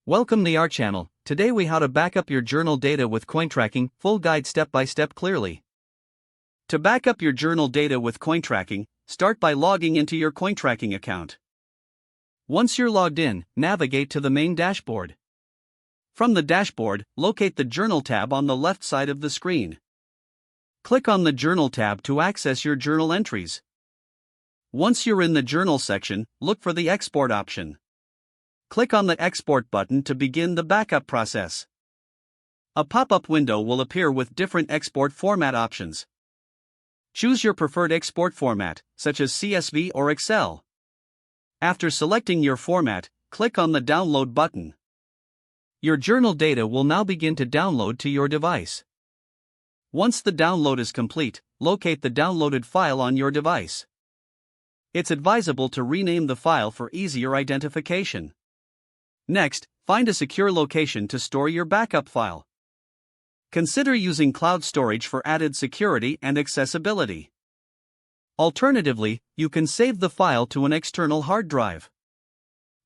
Welcome to our channel. Today we how to back up your journal data with CoinTracking, full guide step by step clearly. To back up your journal data with CoinTracking, start by logging into your CoinTracking account. Once you're logged in, navigate to the main dashboard. From the dashboard, locate the Journal tab on the left side of the screen. Click on the Journal tab to access your journal entries. Once you're in the Journal section, look for the Export option. Click on the Export button to begin the backup process. A pop-up window will appear with different export format options. Choose your preferred export format, such as CSV or Excel. After selecting your format, click on the Download button. Your journal data will now begin to download to your device. Once the download is complete, locate the downloaded file on your device. It's advisable to rename the file for easier identification. Next, find a secure location to store your backup file. Consider using cloud storage for added security and accessibility. Alternatively, you can save the file to an external hard drive.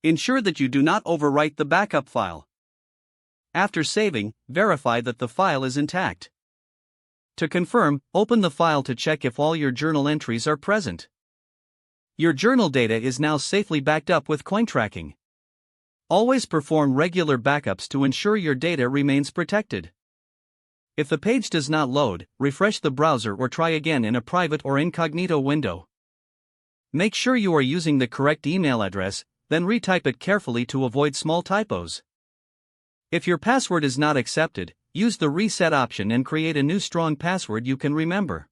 Ensure that you do not overwrite the backup file. After saving, verify that the file is intact. To confirm, open the file to check if all your journal entries are present. Your journal data is now safely backed up with CoinTracking. Always perform regular backups to ensure your data remains protected. If the page does not load, refresh the browser or try again in a private or incognito window. Make sure you are using the correct email address, then retype it carefully to avoid small typos. If your password is not accepted, use the reset option and create a new strong password you can remember.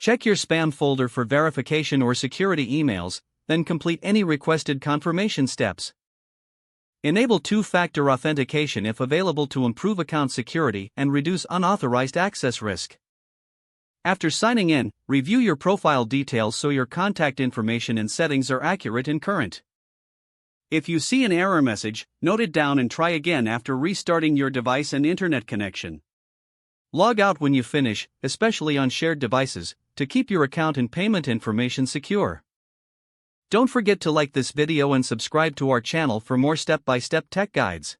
Check your spam folder for verification or security emails, then complete any requested confirmation steps. Enable two-factor authentication if available to improve account security and reduce unauthorized access risk. After signing in, review your profile details so your contact information and settings are accurate and current. If you see an error message, note it down and try again after restarting your device and internet connection. Log out when you finish, especially on shared devices, to keep your account and payment information secure. Don't forget to like this video and subscribe to our channel for more step-by-step tech guides.